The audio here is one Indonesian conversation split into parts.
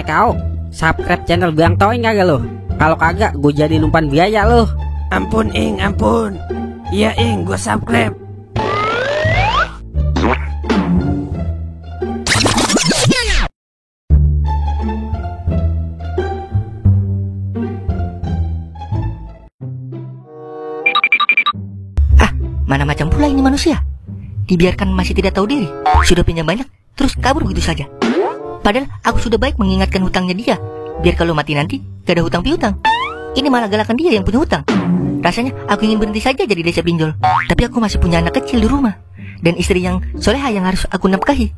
Kau, subscribe channel Bang Toy kagak lo? Kalau kagak, gue jadi umpan biaya lo. Ampun Ing, ampun. Iya Ing, gue subscribe. Mana macam pula ini manusia. Dibiarkan masih tidak tahu diri. Sudah pinjam banyak, terus kabur begitu saja. Padahal aku sudah baik mengingatkan hutangnya dia, biar kalau mati nanti gak ada hutang piutang. Ini malah galakan dia yang punya hutang. Rasanya aku ingin berhenti saja jadi desa pinjol. Tapi aku masih punya anak kecil di rumah, dan istri yang soleha yang harus aku nafkahi.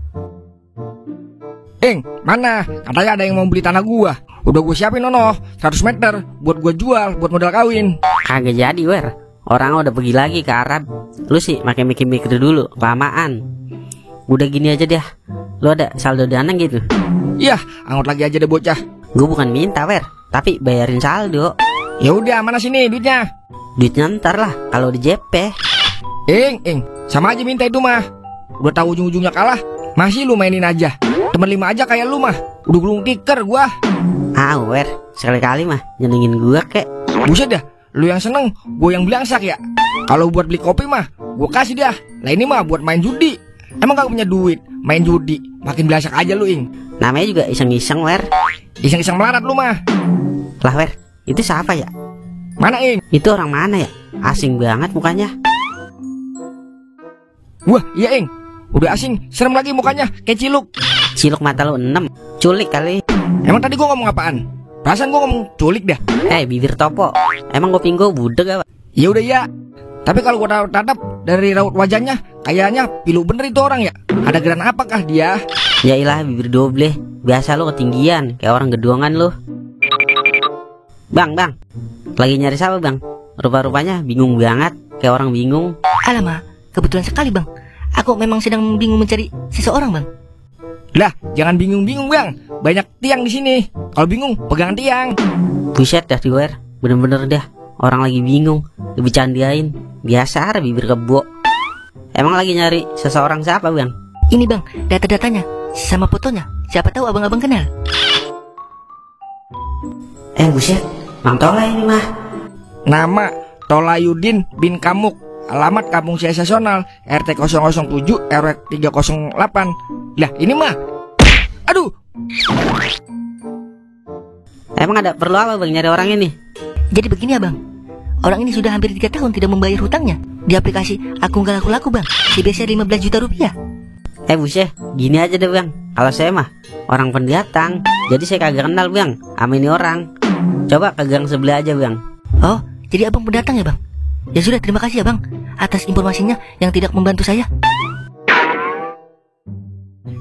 Mana? Katanya ada yang mau beli tanah gua. Udah gua siapin 100 meter buat gua jual, buat modal kawin. Kagak jadi, Wer. Orang udah pergi lagi ke Arab. Lu sih makin mikir-mikir dulu, kelamaan. Udah gini aja deh. Lu ada saldo dana gitu? Yah, anggot lagi aja deh bocah. Gue bukan minta, Wer, tapi bayarin saldo. Ya udah, mana sini duitnya? Duitnya ntar lah, kalau di JP. Sama aja minta itu mah. Udah tahu ujung-ujungnya kalah, masih lu mainin aja. Temen 5 aja kayak lu mah. Udah gulung tiker gua. Wer, sekali-kali mah nyenengin gua kek. Buset dah, lu yang seneng, gua yang belangsak ya. Kalau buat beli kopi mah, gua kasih dah. Lah ini mah buat main judi. Emang gak punya duit, main judi. Makin belangsak aja lu, Ing. Namanya juga iseng-iseng, Wer. Iseng-iseng melarat lu mah. Lah, Wer, itu siapa ya? Mana, Ing? Itu orang mana ya? Asing banget mukanya. Wah, iya, Ing. Udah asing, serem lagi mukanya, kayak ciluk. Ciluk mata lu 6, culik kali. Emang tadi gua ngomong apaan? Perasaan gua ngomong culik dah. Bibir topo. Emang gua pinggo budeg apa? Ya udah ya. Tapi kalau gua tatap dari raut wajahnya, kayaknya pilu bener itu orang ya. Ada geran apakah dia? Ya ilah, bibir doble. Biasa lu ketinggian, kayak orang gedongan lu. Bang. Lagi nyari siapa, Bang? Rupa-rupanya bingung banget, kayak orang bingung. Alamak, kebetulan sekali, Bang. Aku memang sedang bingung mencari seseorang, Bang. Lah, jangan bingung-bingung, Bang. Banyak tiang di sini. Kalau bingung, pegangan tiang. Buset dah, Wer. Bener-bener dah. Orang lagi bingung, lebih candiain. Biasa bibir kebo. Emang lagi nyari seseorang siapa, Bang? Ini, Bang, data-datanya sama fotonya. Siapa tahu abang-abang kenal. Buset, Mang Tola ini mah. Nama Tolayudin bin Kamuk. Alamat Kampung Sensasional, RT 007 RW 308. Lah, ini mah. Aduh. Emang ada perlu apa, Bang, nyari orang ini? Jadi begini, Abang. Orang ini sudah hampir 3 tahun tidak membayar hutangnya. Di aplikasi Aku Nggak Laku-Laku, Bang. CBC 15 juta rupiah. Buset, gini aja deh, Bang. Kalau saya mah orang pendatang, jadi saya kagak kenal, Bang, sama ini orang. Coba ke gang sebelah aja, Bang. Oh, jadi abang pendatang ya, Bang? Ya sudah, terima kasih ya, Bang, atas informasinya yang tidak membantu saya.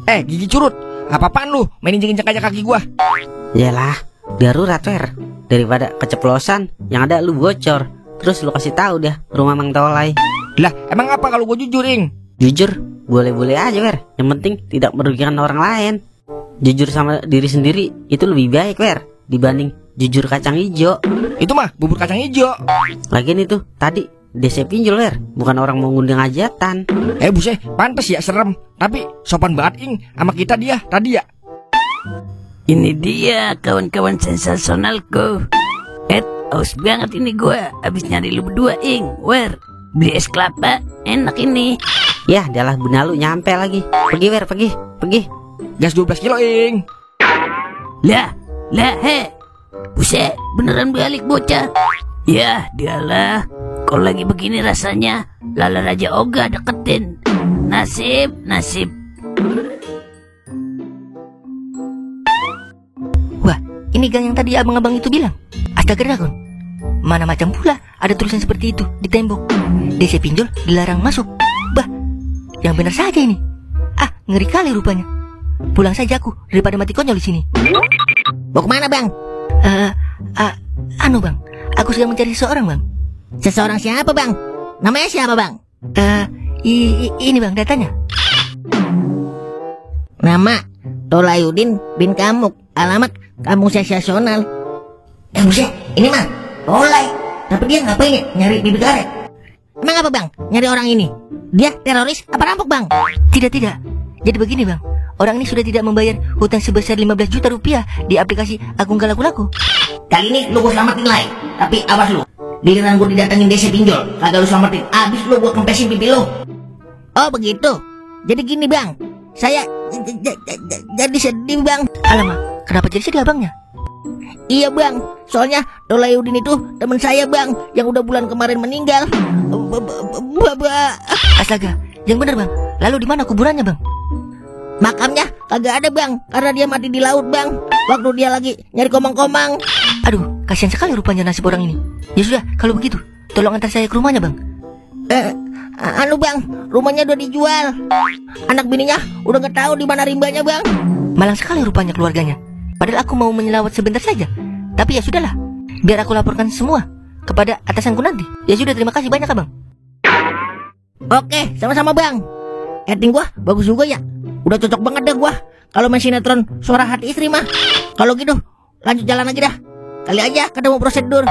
Gigi curut. Apa-apaan lu main injek-injek aja kaki gua? Yalah, darurat, Wer. Daripada keceplosan, yang ada lu bocor. Terus lu kasih tahu dah rumah Mang Tolai. Lah, emang apa kalau gua jujur, Ing? Jujur, boleh-boleh aja, Wer. Yang penting tidak merugikan orang lain. Jujur sama diri sendiri itu lebih baik, Wer, dibanding jujur kacang hijau. Itu mah bubur kacang hijau. Lagian itu tadi desa pinjol, Wer, bukan orang mau ngundang hajatan. Buset, pantes ya serem. Tapi sopan banget, Ing, sama kita dia tadi ya. Ini dia kawan-kawan sensasionalku. Aus banget ini gua. Abis nyari lu berdua, Ing. Wer, beli es kelapa. Enak ini. Ya, dalah benalu nyampe lagi. Pergi, Wer, pergi. Gas 12 kilo, Ing. Lah, he. Buset, beneran balik bocah. Ya, dialah. Kalau lagi begini rasanya, lala Raja Oga deketin. Nasib. Wah, ini gang yang tadi abang-abang itu bilang. Astaga, Dragon. Mana macam pula ada tulisan seperti itu di tembok. Desa pinjol dilarang masuk. Bah, yang benar saja ini. Ngeri kali rupanya. Pulang saja aku daripada mati konyol di sini. Mau kemana, Bang? Bang, aku sedang mencari seseorang, Bang. Seseorang siapa, Bang? Namanya siapa, Bang? Ini, Bang, datanya. Nama Tolayudin bin Kamuk. Alamat Kampung Sensasional. Buset, ini mah Tolay. Tapi dia ngapain ya nyari bibir karet? Emang apa, Bang? Nyari orang ini? Dia teroris apa rampok, Bang? Tidak. Jadi begini, Bang. orang ini sudah tidak membayar hutang sebesar 15 juta rupiah di aplikasi Akun Gak Laku-Laku. Kali ini lu gue selamatin lagi. Tapi awas lu, giliran gue didatengin DC pinjol, kagak lu selamatin, abis lu gue kempesin pipi lu. Oh begitu. Jadi gini bang, saya jadi sedih bang. Alamak, kenapa jadi sedih abangnya? Iya bang, soalnya Dolayudin itu teman saya bang, yang udah bulan kemarin meninggal. Astaga, yang bener bang. Lalu di mana kuburannya bang? Makamnya kagak ada bang, karena dia mati di laut bang, waktu dia lagi nyari komang-komang. Aduh, kasihan sekali rupanya nasib orang ini. Ya sudah, kalau begitu, tolong antar saya ke rumahnya bang. Anu bang, rumahnya udah dijual. Anak bininya udah nggak tahu di mana rimbanya bang. Malang sekali rupanya keluarganya. Padahal aku mau menyelawat sebentar saja. Tapi ya sudahlah, biar aku laporkan semua kepada atasanku nanti. Ya sudah, terima kasih banyak abang. Oke, sama-sama bang. Acting gua bagus juga ya. Udah cocok banget dah gua kalau main sinetron Suara Hati Istri mah. Kalau gitu, lanjut jalan lagi dah. Kali aja ketemu prosedur.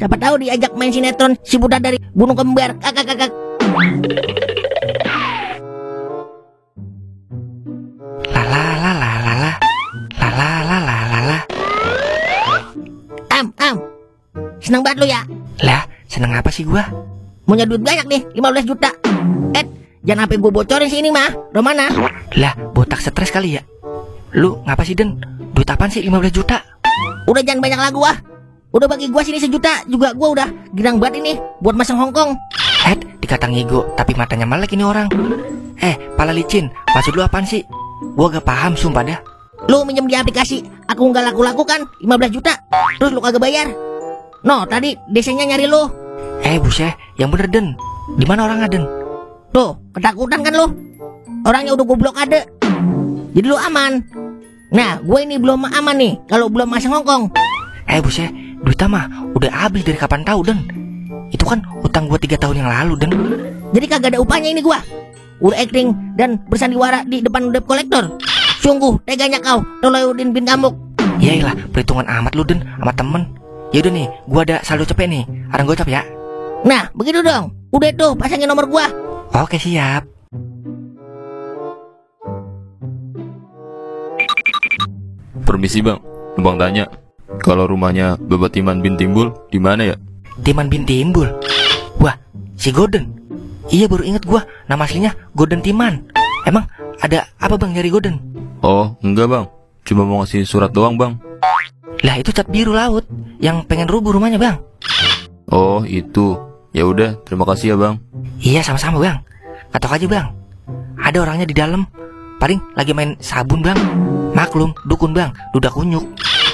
Siapa tahu diajak main sinetron si budak dari Gunung Kembar. Kakak. Am. Seneng banget lu ya. Lah, seneng apa sih gua? Punya duit banyak nih, 15 juta. Jangan sampai gue bocorin sini mah. Romana. Lah, botak stres kali ya. Lu ngapa sih Den? Duit apaan sih 15 juta? Udah jangan banyak lagu ah. Udah bagi gua sini 1 juta juga gua udah girang banget ini buat masang Hongkong. Dikata ngigo tapi matanya melek ini orang. Pala licin, maksud lu apaan sih? Gua gak paham sumpah dah. Lu minjem di aplikasi Aku Gak Laku-Laku kan 15 juta. Terus lu kagak bayar. No, tadi DC-nya nyari lu. Buset, yang bener Den. Di mana orangnya Den? Tuh, ketakutan kan lu? Orangnya udah gue blokade. Jadi lu aman. Nah, gue ini belum aman nih kalau belum masang Hongkong. Buset, duitnya mah udah habis dari kapan tahu Den. Itu kan utang gua 3 tahun yang lalu Den. Jadi kagak ada upahnya ini gua. Udah acting dan bersandiwara di depan debt collector. Sungguh teganya kau, Dolayudin bin Kamuk. Yaelah, perhitungan amat lu Den sama temen. Yaudah nih, gua ada saldo cepet nih. Arang gocap ya. Nah, begitu dong. Udah tuh, pasangin nomor gua. Oke, siap. Permisi bang, numpang tanya, kalau rumahnya Bapak Timan bin Timbul di mana ya? Timan bin Timbul. Wah, si Golden. Iya, baru inget gua, nama aslinya Golden Timan. Emang ada apa bang nyari Golden? Oh, enggak bang, cuma mau ngasih surat doang bang. Lah itu cat biru laut yang pengen rubuh rumahnya bang. Oh, itu. Ya udah, terima kasih ya bang. Iya, sama-sama bang. Katok aja bang, ada orangnya di dalam. Paling lagi main sabun bang. Maklum, dukun bang, duda kunyuk.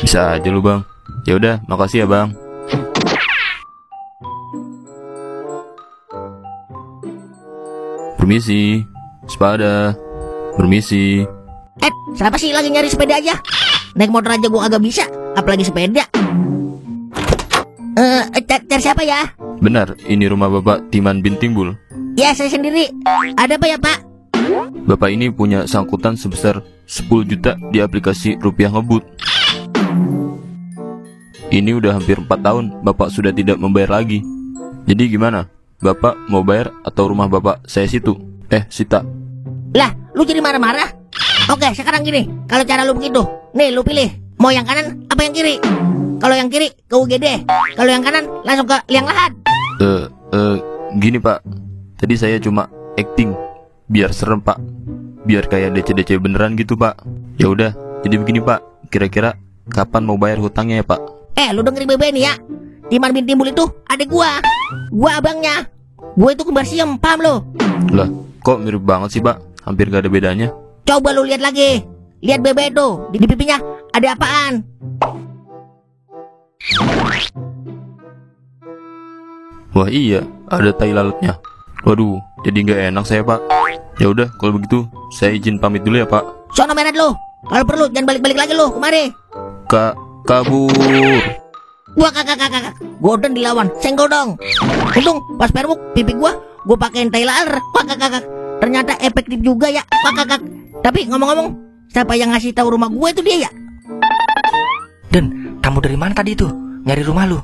Bisa aja lu bang. Ya udah, makasih ya bang. Permisi, sepada. Permisi. Siapa sih lagi nyari sepeda aja? Naik motor aja gua agak bisa, apalagi sepeda. Cari siapa ya? Benar, ini rumah Bapak Timan bin Timbul. Ya, saya sendiri. Ada apa ya, Pak? Bapak ini punya sangkutan sebesar 10 juta di aplikasi Rupiah Ngebut. Ini udah hampir 4 tahun Bapak sudah tidak membayar lagi. Jadi gimana? Bapak mau bayar atau rumah Bapak saya situ? Sita. Lah, lu jadi marah-marah? Oke, sekarang gini. Kalau cara lu begitu, nih lu pilih. Mau yang kanan apa yang kiri? Kalau yang kiri ke UGD. Kalau yang kanan langsung ke Liang Lahat. Gini Pak. Tadi saya cuma acting biar serem Pak. Biar kayak DC-DC beneran gitu Pak. Ya udah, jadi begini Pak. Kira-kira kapan mau bayar hutangnya ya Pak? Lu dengerin bebe nih ya. Timan bin Timbul itu adek gua. Gua abangnya. Gua itu kembar siam, paham lo? Lah, kok mirip banget sih Pak? Hampir gak ada bedanya. Coba lu lihat lagi. Lihat bebe itu, di pipinya ada apaan? Wah iya, ada tai lalatnya. Waduh, jadi nggak enak saya Pak. Ya udah, kalau begitu saya izin pamit dulu ya Pak. Sono menet lu. Kalau perlu jangan balik-balik lagi lu kemari. Kabur. Gua kakak. Golden dilawan, senggol dong. Untung pas permuk pipi gua pakein tai lalat. Kakak. Ternyata efektif juga ya, kakak. Tapi ngomong-ngomong, siapa yang ngasih tahu rumah gue itu dia ya? Dan kamu dari mana tadi tuh? Nyari rumah lu.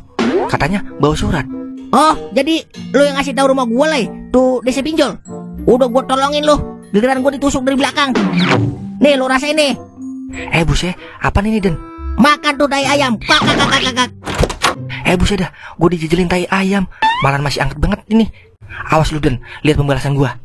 Katanya bawa surat. Oh, jadi lu yang ngasih tahu rumah gue lah, tuh DC pinjol. Udah gue tolongin lu, giliran gue ditusuk dari belakang. Nih lu rasain nih. Buset, apa nih Den? Makan tuh tai ayam. Kak. Buset dah, gue dijejelin tai ayam. Malah masih anget banget ini. Awas lu Den, lihat pembalasan gua.